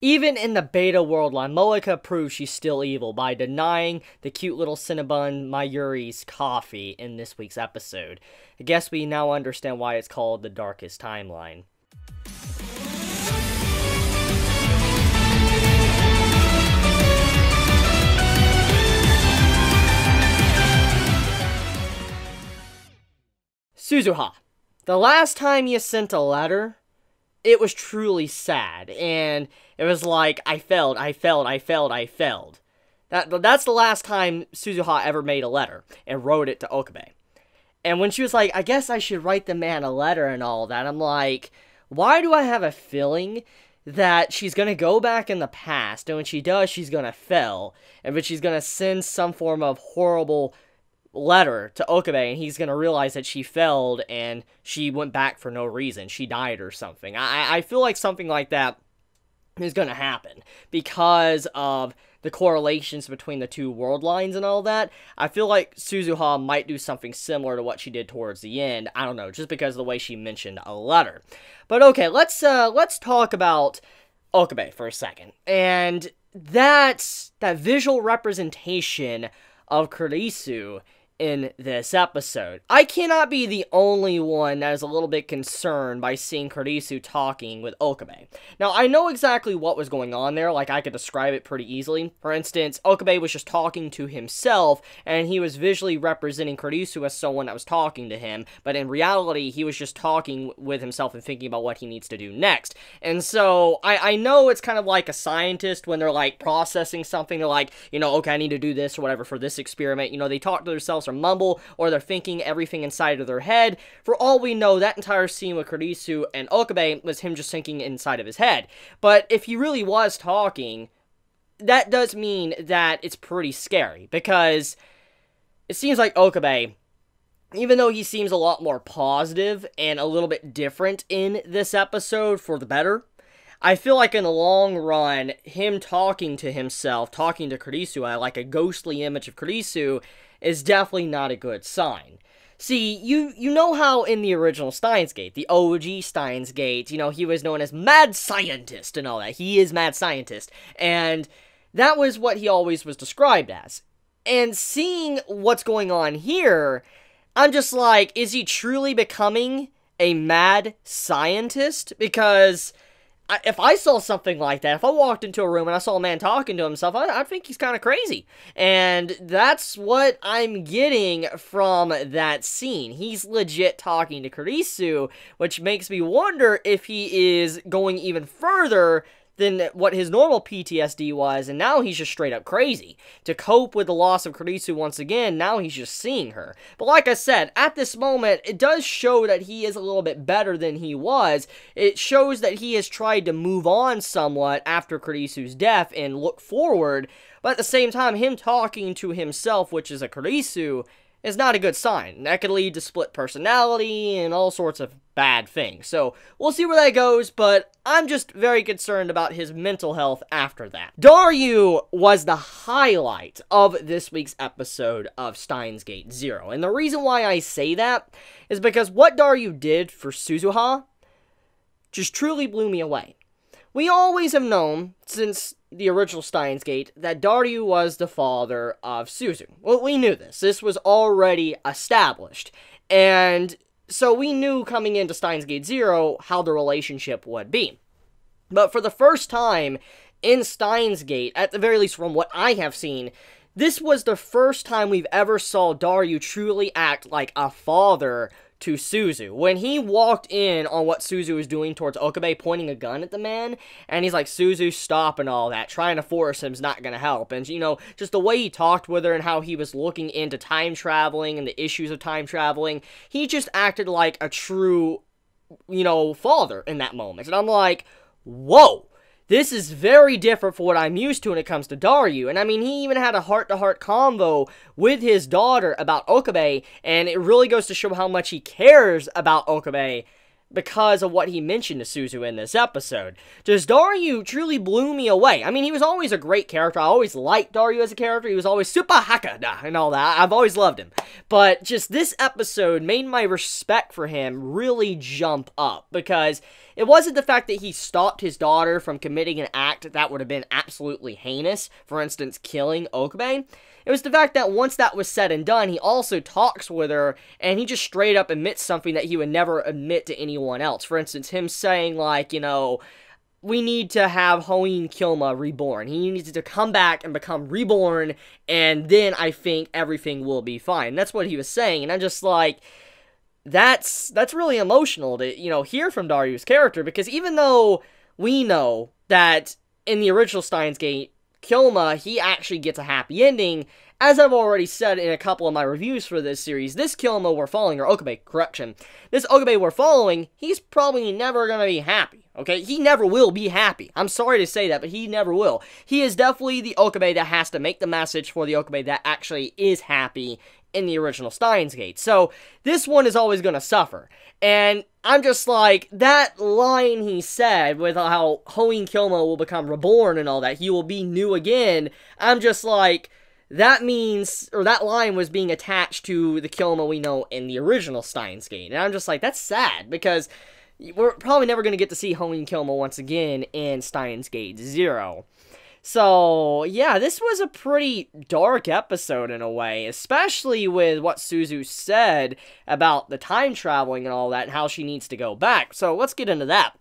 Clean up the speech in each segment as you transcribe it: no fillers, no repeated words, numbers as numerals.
Even in the beta world line, Moeka proves she's still evil by denying the cute little Cinnabon Mayuri's coffee in this week's episode. I guess we now understand why it's called the Darkest Timeline. Suzuha, the last time you sent a letter, it was truly sad, and it was like, I failed. That's the last time Suzuha ever made a letter, and wrote it to Okabe. And when she was like, I guess I should write the man a letter and all that, I'm like, why do I have a feeling that she's gonna go back in the past, and when she does, she's gonna fail, and but she's gonna send some form of horrible letter to Okabe, and he's gonna realize that she failed and she went back for no reason. She died or something. I feel like something like that is gonna happen because of the correlations between the two world lines and all that. I feel like Suzuha might do something similar to what she did towards the end. I don't know, just because of the way she mentioned a letter. But okay, let's talk about Okabe for a second. And that visual representation of Kurisu in this episode. I cannot be the only one that is a little bit concerned by seeing Kurisu talking with Okabe. Now, I know exactly what was going on there, like I could describe it pretty easily. For instance, Okabe was just talking to himself, and he was visually representing Kurisu as someone that was talking to him, but in reality, he was just talking with himself and thinking about what he needs to do next. And so, I know it's kind of like a scientist when they're like processing something, they're like, you know, okay, I need to do this or whatever for this experiment, you know, they talk to themselves or mumble, or they're thinking everything inside of their head. For all we know, that entire scene with Kurisu and Okabe was him just thinking inside of his head. But if he really was talking, that does mean that it's pretty scary, because it seems like Okabe, even though he seems a lot more positive and a little bit different in this episode for the better, I feel like in the long run, him talking to himself, talking to Kurisu, like a ghostly image of Kurisu, is definitely not a good sign. See, you know how in the original Steins Gate, the OG Steins Gate, you know, he was known as Mad Scientist and all that. He is Mad Scientist. And that was what he always was described as. And seeing what's going on here, I'm just like, is he truly becoming a mad scientist? Because if I saw something like that, if I walked into a room and I saw a man talking to himself, I'd think he's kind of crazy. And that's what I'm getting from that scene. He's legit talking to Kurisu, which makes me wonder if he is going even further than what his normal PTSD was, and now he's just straight up crazy. To cope with the loss of Kurisu once again, now he's just seeing her. But like I said, at this moment, it does show that he is a little bit better than he was. It shows that he has tried to move on somewhat after Kurisu's death and look forward, but at the same time, him talking to himself, which is a Kurisu, is not a good sign. That could lead to split personality and all sorts of bad things. So, we'll see where that goes, but I'm just very concerned about his mental health after that. Daryu was the highlight of this week's episode of Steins Gate Zero. And the reason why I say that is because what Daryu did for Suzuha just truly blew me away. We always have known, since the original Steins Gate, that Daryu was the father of Suzu. Well, we knew this. This was already established. And so we knew coming into Steins Gate Zero how the relationship would be. But for the first time in Steins Gate, at the very least from what I have seen, this was the first time we've ever saw Daryu truly act like a father to Suzu. When he walked in on what Suzu was doing towards Okabe, pointing a gun at the man, and he's like, Suzu, stop and all that, trying to force him's not gonna help. And, you know, just the way he talked with her and how he was looking into time traveling and the issues of time traveling, he just acted like a true, you know, father in that moment. And I'm like, whoa! This is very different for what I'm used to when it comes to Daryu. And I mean, he even had a heart-to-heart convo with his daughter about Okabe, and it really goes to show how much he cares about Okabe because of what he mentioned to Suzu in this episode. Just Daryu truly blew me away. I mean, he was always a great character. I always liked Daryu as a character. He was always super hakada and all that. I've always loved him. But just this episode made my respect for him really jump up, because It wasn't the fact that he stopped his daughter from committing an act that would have been absolutely heinous, for instance, killing Okabe. It was the fact that once that was said and done, he also talks with her, and he just straight up admits something that he would never admit to anyone else. For instance, him saying, like, you know, we need to have Hoin Kyoma reborn. He needs to come back and become reborn, and then I think everything will be fine. That's what he was saying, and I'm just like, that's really emotional to, you know, hear from Daryu's character, because even though we know that in the original Steins Gate, Kyoma, he actually gets a happy ending, as I've already said in a couple of my reviews for this series, this Kyoma we're following, or Okabe, correction, this Okabe we're following, he's probably never gonna be happy, okay? He never will be happy. I'm sorry to say that, but he never will. He is definitely the Okabe that has to make the message for the Okabe that actually is happy in the original Steins Gate. So, this one is always gonna suffer. And I'm just like, that line he said with how Hoin Kyoma will become reborn and all that, he will be new again, I'm just like, that means, or that line was being attached to the Kyoma we know in the original Steins Gate. And I'm just like, that's sad, because we're probably never going to get to see Hoin Kyoma once again in Steins Gate 0. So, yeah, this was a pretty dark episode in a way, especially with what Suzu said about the time traveling and all that, and how she needs to go back. So, let's get into that.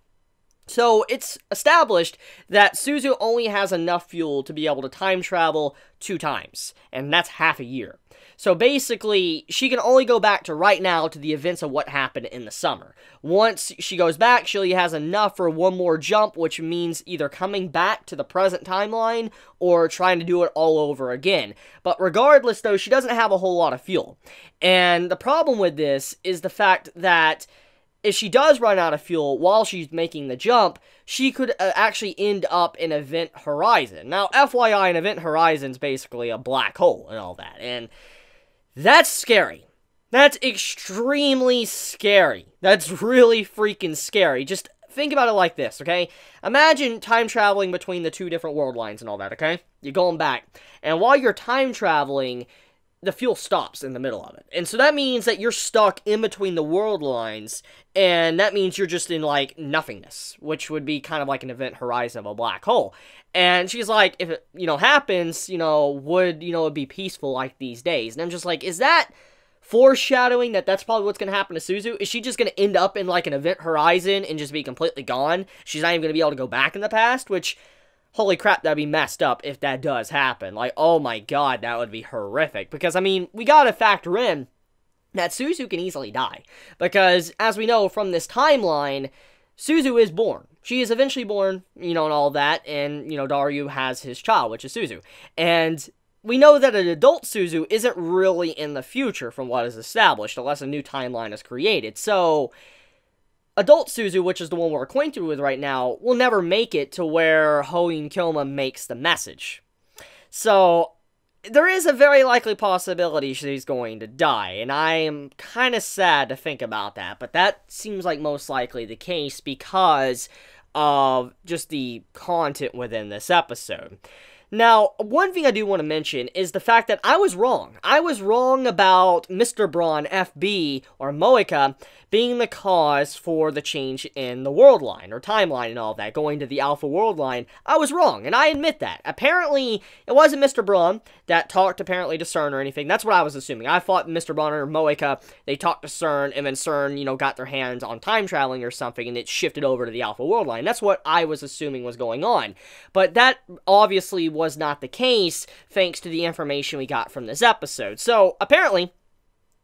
So, it's established that Suzu only has enough fuel to be able to time travel 2 times, and that's half a year. So basically, she can only go back to right now to the events of what happened in the summer. Once she goes back, she only has enough for one more jump, which means either coming back to the present timeline or trying to do it all over again. But regardless, though, she doesn't have a whole lot of fuel. And the problem with this is the fact that if she does run out of fuel while she's making the jump, she could actually end up in Event Horizon. Now, FYI, an Event Horizon's basically a black hole and all that, and that's scary. That's extremely scary. That's really freaking scary. Just think about it like this, okay? Imagine time traveling between the 2 different world lines and all that, okay? You're going back, and while you're time traveling, the fuel stops in the middle of it. And so that means that you're stuck in between the world lines, and that means you're just in, like, nothingness, which would be kind of like an event horizon of a black hole. And she's like, if it, you know, happens, you know, would, you know, it be peaceful like these days? And I'm just like, is that foreshadowing that that's probably what's going to happen to Suzu? Is she just going to end up in, like, an event horizon and just be completely gone? She's not even going to be able to go back in the past, which, holy crap, that'd be messed up if that does happen. Like, oh my god, that would be horrific. Because, I mean, we gotta factor in that Suzu can easily die. Because, as we know from this timeline, Suzu is born. She is eventually born, you know, and all that, and, you know, Daryu has his child, which is Suzu. And we know that an adult Suzu isn't really in the future from what is established, unless a new timeline is created. So, adult Suzu, which is the one we're acquainted with right now, will never make it to where Hoin Kyoma makes the message. So, there is a very likely possibility she's going to die, and I am kind of sad to think about that, but that seems like most likely the case because of just the content within this episode. Now, one thing I do want to mention is the fact that I was wrong. I was wrong about Mr. Braun FB, or Moeka, being the cause for the change in the world line, or timeline and all that, going to the Alpha world line. I was wrong, and I admit that. Apparently, it wasn't Mr. Braun that talked apparently to CERN or anything. That's what I was assuming. I thought Mr. Braun or Moeka, they talked to CERN, and then CERN, you know, got their hands on time traveling or something, and it shifted over to the Alpha world line. That's what I was assuming was going on. But that obviously was not the case, thanks to the information we got from this episode. So, apparently,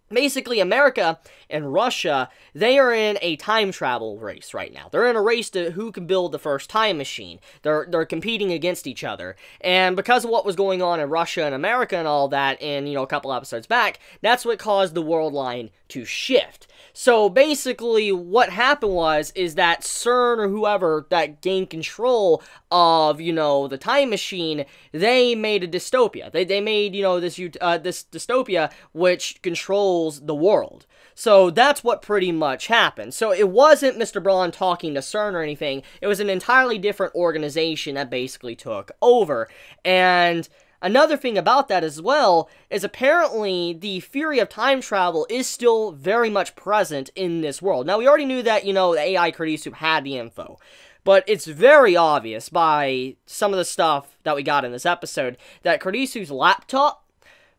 basically, America and Russia, they are in a time travel race right now. They're in a race to who can build the first time machine. They're competing against each other. And because of what was going on in Russia and America and all that, in, you know, a couple episodes back, that's what caused the world line to shift. So basically, what happened is that CERN or whoever that gained control of, you know, the time machine, they made a dystopia. They made, you know, this dystopia which controls the world. So that's what pretty much happened. So it wasn't Mr. Braun talking to CERN or anything. It was an entirely different organization that basically took over. And Another thing about that as well is apparently the theory of time travel is still very much present in this world. Now, we already knew that, the AI Kurisu had the info. But it's very obvious by some of the stuff that we got in this episode that Kurisu's laptop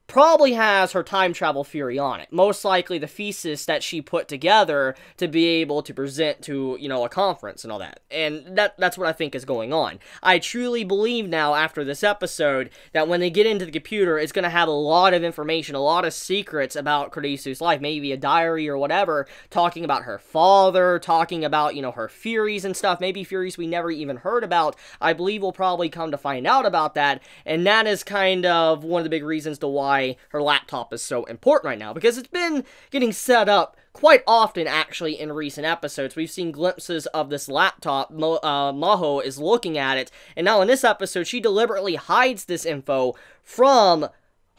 probably has her time travel theory on it. Most likely the thesis that she put together to be able to present to, a conference and all that. And that's what I think is going on. I truly believe now, after this episode, that when they get into the computer, it's going to have a lot of information, a lot of secrets about Kurisu's life, maybe a diary or whatever, talking about her father, talking about, her theories and stuff, maybe theories we never even heard about. I believe we'll probably come to find out about that, and that is kind of one of the big reasons to why her laptop is so important right now, because it's been getting set up quite often, actually, in recent episodes. We've seen glimpses of this laptop. Maho is looking at it, and now in this episode, she deliberately hides this info from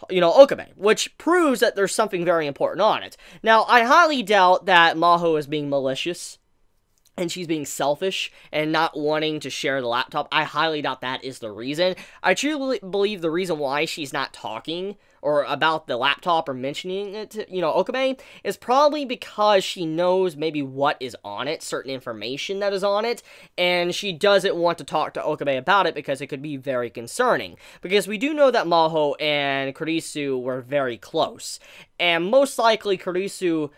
Okabe, which proves that there's something very important on it. Now, I highly doubt that Maho is being malicious and she's being selfish and not wanting to share the laptop. I highly doubt that is the reason. I truly believe the reason why she's not talking or about the laptop or mentioning it to, Okabe, is probably because she knows maybe what is on it, certain information that is on it, and she doesn't want to talk to Okabe about it because it could be very concerning. Because we do know that Maho and Kurisu were very close, and most likely Kurisu,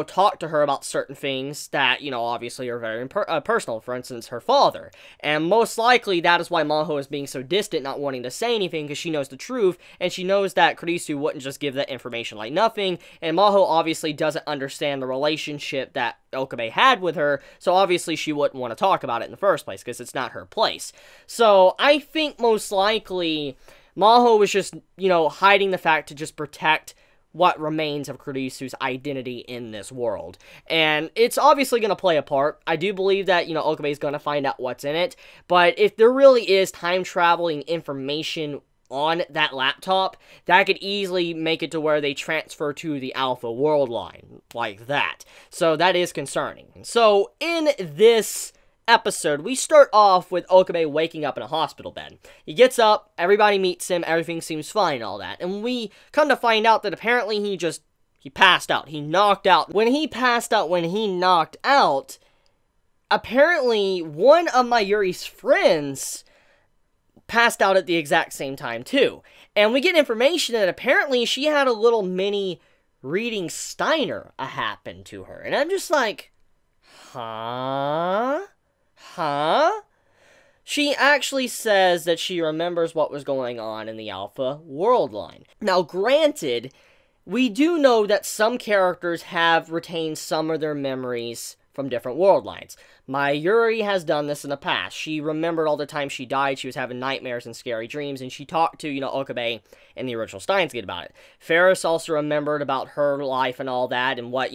talked to her about certain things that, obviously are very personal, for instance, her father. And most likely that is why Maho is being so distant, not wanting to say anything, because she knows the truth, and she knows that Kurisu wouldn't just give that information like nothing, and Maho obviously doesn't understand the relationship that Okabe had with her, so obviously she wouldn't want to talk about it in the first place, because it's not her place. So, I think most likely Maho was just, hiding the fact to just protect what remains of Kurisu's identity in this world. And it's obviously going to play a part. I do believe that, Okabe is going to find out what's in it, but if there really is time-traveling information on that laptop, that could easily make it to where they transfer to the Alpha world line, like that. So that is concerning. So, in this episode, we start off with Okabe waking up in a hospital bed. He gets up, everybody meets him, everything seems fine and all that. And we come to find out that apparently he passed out. He knocked out. When he knocked out, apparently one of Mayuri's friends passed out at the exact same time too. And we get information that apparently she had a little mini reading Steiner happen to her. And I'm just like, huh? She actually says that she remembers what was going on in the Alpha world line. Now, granted, we do know that some characters have retained some of their memories from different world lines. Mayuri has done this in the past. She remembered all the time she died, she was having nightmares and scary dreams, and she talked to, Okabe and the original Steins about it. Ferris also remembered about her life and all that, and what,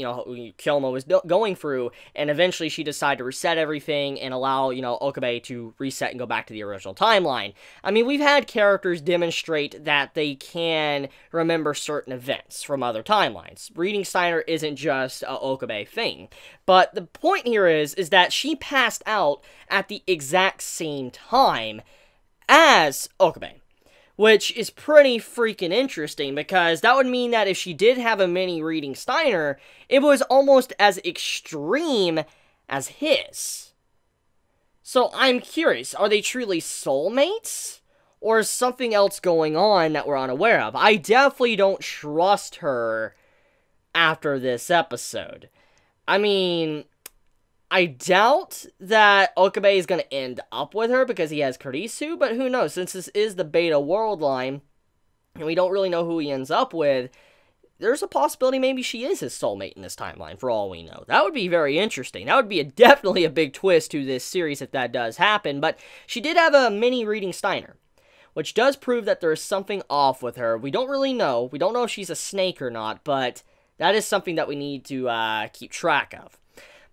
Kilma was going through, and eventually she decided to reset everything and allow, Okabe to reset and go back to the original timeline. I mean, we've had characters demonstrate that they can remember certain events from other timelines. Reading Steiner isn't just a Okabe thing. But the point here is that she passed out at the exact same time as Okabe, which is pretty freaking interesting, because that would mean that if she did have a mini reading Steiner, it was almost as extreme as his. So I'm curious, are they truly soulmates? Or is something else going on that we're unaware of? I definitely don't trust her after this episode. I mean, I doubt that Okabe is going to end up with her because he has Kurisu, but who knows? Since this is the beta world line, and we don't really know who he ends up with, there's a possibility maybe she is his soulmate in this timeline, for all we know. That would be very interesting. That would be definitely a big twist to this series if that does happen, but she did have a mini reading Steiner, which does prove that there is something off with her. We don't really know. We don't know if she's a snake or not, but that is something that we need to keep track of.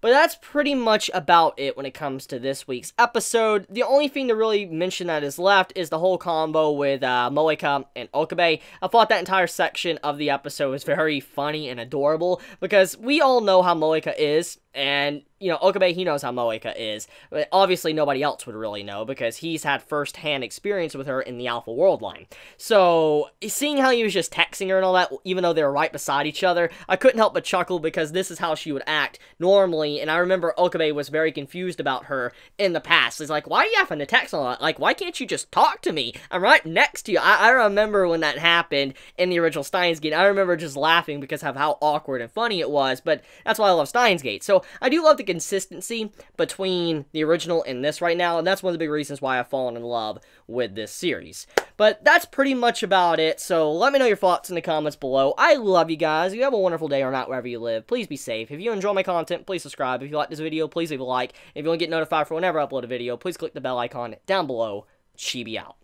But that's pretty much about it when it comes to this week's episode. The only thing to really mention that is left is the whole combo with Moeka and Okabe. I thought that entire section of the episode was very funny and adorable, because we all know how Moeka is. And, you know, Okabe, he knows how Moeka is. But obviously, nobody else would really know because he's had first-hand experience with her in the Alpha World line. So, seeing how he was just texting her and all that, even though they were right beside each other, I couldn't help but chuckle because this is how she would act normally. And I remember Okabe was very confused about her in the past. He's like, why are you having to text a lot? Like, why can't you just talk to me? I'm right next to you. I remember when that happened in the original Steins Gate. I remember just laughing because of how awkward and funny it was. But that's why I love Steins Gate. So, I do love the consistency between the original and this right now, and that's one of the big reasons why I've fallen in love with this series. But that's pretty much about it, so let me know your thoughts in the comments below. I love you guys. You have a wonderful day or night wherever you live. Please be safe. If you enjoy my content, please subscribe. If you like this video, please leave a like. If you want to get notified for whenever I upload a video, please click the bell icon down below. Chibi out.